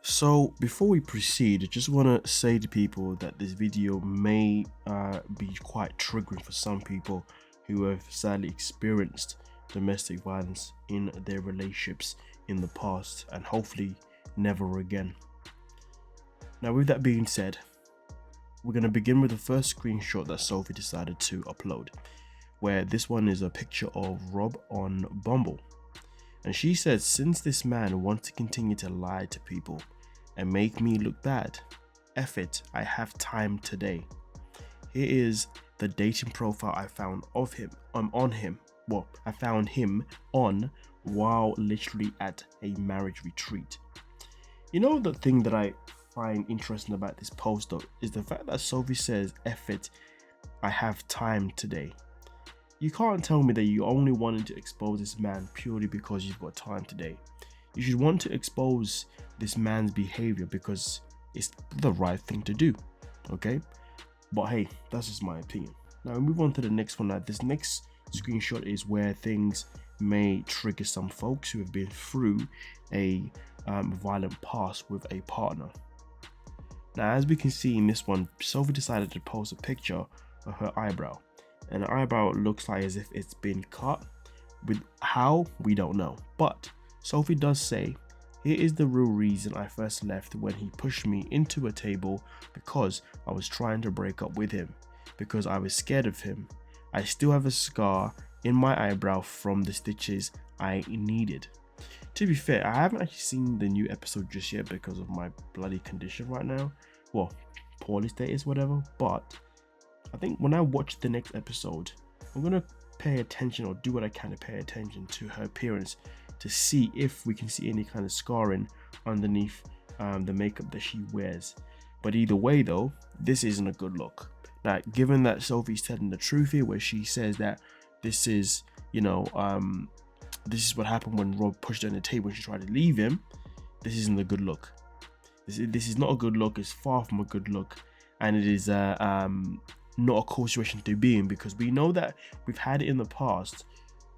So before we proceed, I just want to say to people that this video may be quite triggering for some people who have sadly experienced domestic violence in their relationships in the past, and hopefully never again. Now, with that being said, we're going to begin with the first screenshot that Sophie decided to upload, where this one is a picture of Rob on Bumble. And she says, since this man wants to continue to lie to people and make me look bad, F it, I have time today. Here is the dating profile I found of him. I found him on while literally at a marriage retreat. You know, the thing that I find interesting about this post though is the fact that Sophie says, F it, I have time today. You can't tell me that you only wanted to expose this man purely because you've got time today. You should want to expose this man's behavior because it's the right thing to do, okay? But hey, that's just my opinion. Now we move on to the next one. Now this next screenshot is where things may trigger some folks who have been through a violent past with a partner. Now, as we can see in this one, Sophie decided to post a picture of her eyebrow, and the eyebrow looks like as if it's been cut. With how, we don't know, but Sophie does say, here is the real reason I first left when he pushed me into a table, because I was trying to break up with him, because I was scared of him. I still have a scar in my eyebrow from the stitches I needed. To be fair, I haven't actually seen the new episode just yet because of my bloody condition right now. Well, poorly status, whatever. But I think when I watch the next episode, I'm going to pay attention, or do what I can to pay attention to her appearance, to see if we can see any kind of scarring underneath the makeup that she wears. But either way though, this isn't a good look. Now, given that Sophie's telling the truth here, where she says that this is, this is what happened when Rob pushed her on the table when she tried to leave him, this isn't a good look. This is not a good look. It's far from a good look, and it is not a cool situation to be in, because we know that we've had it in the past.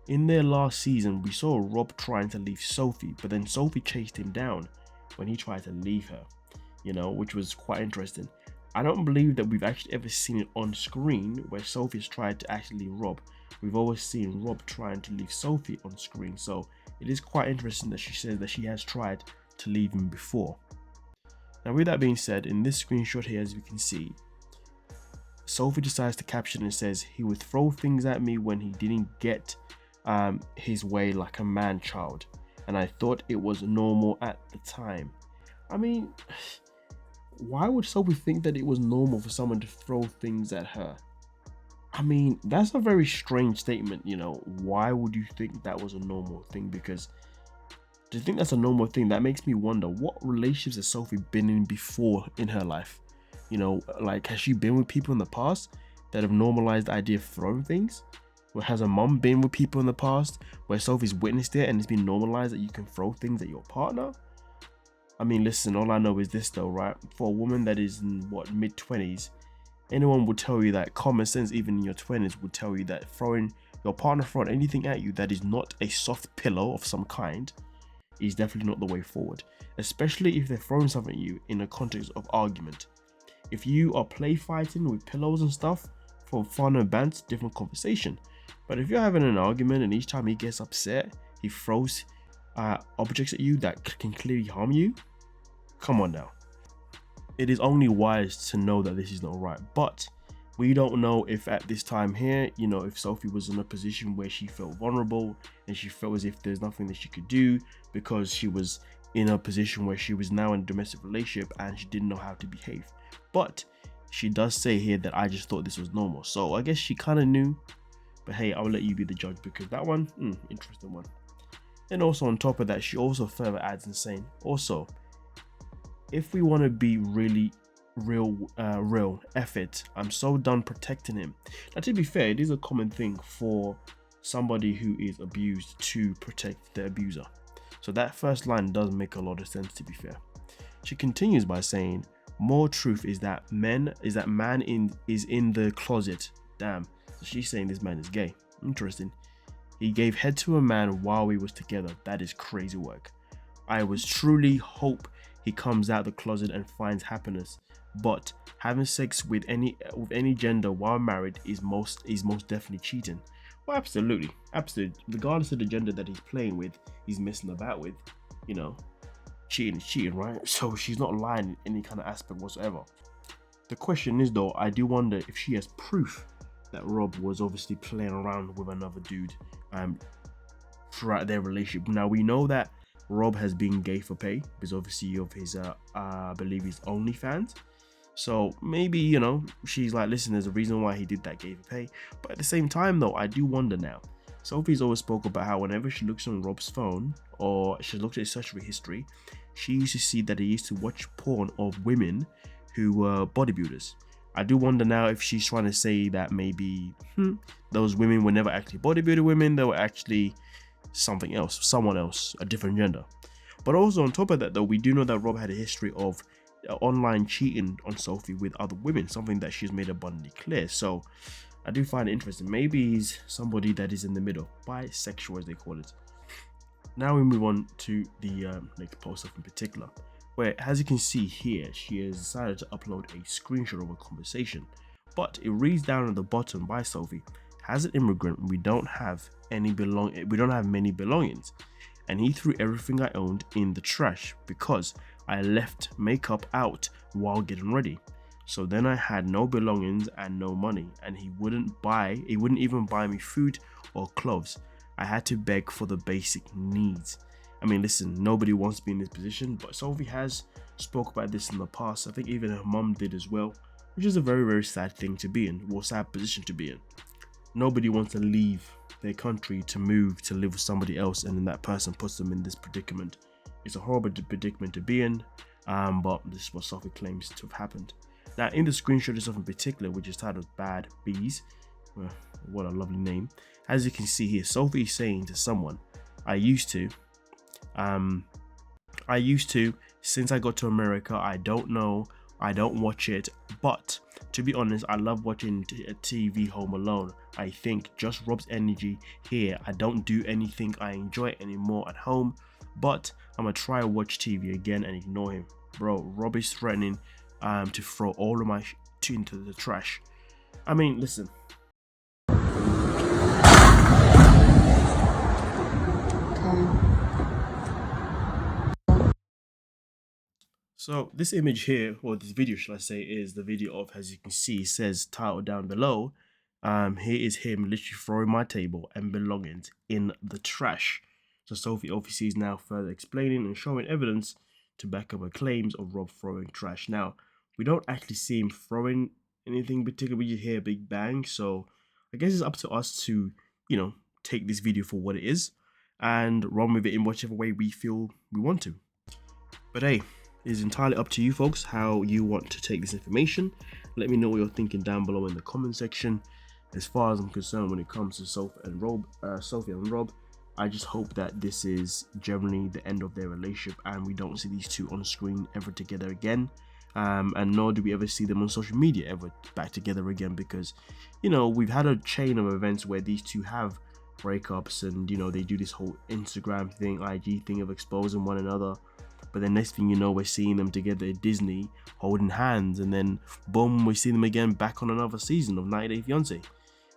In their last season, we saw Rob trying to leave Sophie, but then Sophie chased him down when he tried to leave her, which was quite interesting. I don't believe that we've actually ever seen it on screen where Sophie's tried to actually leave Rob. We've always seen Rob trying to leave Sophie on screen, so it is quite interesting that she says that she has tried to leave him before. Now, with that being said, in this screenshot here, as we can see, Sophie decides to caption and says, he would throw things at me when he didn't get his way like a man child, and I thought it was normal at the time. I mean, why would Sophie think that it was normal for someone to throw things at her? I mean, that's a very strange statement, Why would you think that was a normal thing? Because do you think that's a normal thing? That makes me wonder, what relationships has Sophie been in before in her life? Like, has she been with people in the past that have normalized the idea of throwing things? Or has her mom been with people in the past where Sophie's witnessed it and it's been normalized that you can throw things at your partner? I mean, listen, all I know is this though, right? For a woman that is in mid-20s, anyone would tell you that common sense, even in your 20s, would tell you that your partner throwing anything at you that is not a soft pillow of some kind is definitely not the way forward. Especially if they're throwing something at you in a context of argument. If you are play fighting with pillows and stuff for fun and banter, different conversation. But if you're having an argument and each time he gets upset, he throws objects at you that can clearly harm you, come on now. It is only wise to know that this is not right. But we don't know if at this time here, if Sophie was in a position where she felt vulnerable and she felt as if there's nothing that she could do because she was in a position where she was now in a domestic relationship and she didn't know how to behave. But she does say here that I just thought this was normal. So I guess she kind of knew. But hey, I'll let you be the judge, because that one, interesting one. And also on top of that, she also further adds and saying, also, if we want to be really real, F it, I'm so done protecting him. Now, to be fair, it is a common thing for somebody who is abused to protect the abuser. So that first line does make a lot of sense, to be fair. She continues by saying, more truth is that man is in the closet. Damn. So she's saying this man is gay. Interesting. He gave head to a man while we was together. That is crazy work. I was truly hope he comes out the closet and finds happiness. But having sex with any gender while married is most definitely cheating. Well, absolutely, absolutely. Regardless of the gender that he's playing with, he's messing about with, you know, cheating is cheating, right? So she's not lying in any kind of aspect whatsoever. The question is though, I do wonder if she has proof that Rob was obviously playing around with another dude throughout their relationship. Now we know that Rob has been gay for pay because obviously of his I believe his OnlyFans. So maybe, you know, she's like, listen, there's a reason why he did that gay for pay. But at the same time though, I do wonder now. Sophie's always spoke about how whenever she looks on Rob's phone or she looks at his social history, she used to see that he used to watch porn of women who were bodybuilders. I do wonder now if she's trying to say that maybe those women were never actually bodybuilder women, they were actually something else, someone else, a different gender. But also on top of that though, we do know that Rob had a history of online cheating on Sophie with other women, something that she's made abundantly clear. So I do find it interesting. Maybe he's somebody that is in the middle, bisexual as they call it. Now we move on to the next post up in particular, where as you can see here, she has decided to upload a screenshot of a conversation. But it reads down at the bottom by Sophie, as an immigrant, we don't have many belongings. And he threw everything I owned in the trash because I left makeup out while getting ready. So then I had no belongings and no money, and he wouldn't even buy me food or clothes. I had to beg for the basic needs. I mean, listen, nobody wants to be in this position, but Sophie has spoke about this in the past. I think even her mum did as well, which is a very, very sad thing to be in, or sad position to be in. Nobody wants to leave their country to move to live with somebody else, and then that person puts them in this predicament. It's a horrible predicament to be in, but this is what Sophie claims to have happened. Now, in the screenshot itself in particular, which is titled Bad Bees, well, what a lovely name. As you can see here, Sophie is saying to someone, I used to, since I got to America, I don't watch it, but to be honest, I love watching TV Home Alone. I think just Rob's energy here. I don't do anything I enjoy anymore at home, but I'm gonna try to watch TV again and ignore him. Bro, Rob is threatening to throw all of my shit into the trash. I mean, listen. So this image here, or this video should I say, is the video of, as you can see, it says title down below. Here is him literally throwing my table and belongings in the trash. So Sophie obviously is now further explaining and showing evidence to back up her claims of Rob throwing trash. Now, we don't actually see him throwing anything particular. We just hear a big bang. So I guess it's up to us to, you know, take this video for what it is and run with it in whichever way we feel we want to. But hey, it is entirely up to you folks how you want to take this information. Let me know what you're thinking down below in the comment section. As far as I'm concerned, when it comes to Sophie and Rob, I just hope that this is generally the end of their relationship and we don't see these two on screen ever together again. And nor do we ever see them on social media ever back together again, because, you know, we've had a chain of events where these two have breakups and, you know, they do this whole Instagram thing, IG thing of exposing one another. But then next thing you know, we're seeing them together at Disney holding hands, and then boom, we see them again back on another season of 90 Day Fiancé,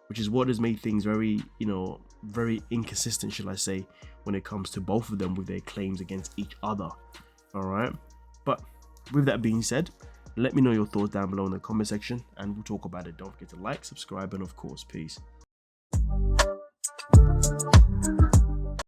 which is what has made things very, you know, very inconsistent, shall I say, when it comes to both of them with their claims against each other. All right. But with that being said, let me know your thoughts down below in the comment section and we'll talk about it. Don't forget to like, subscribe, and of course, peace.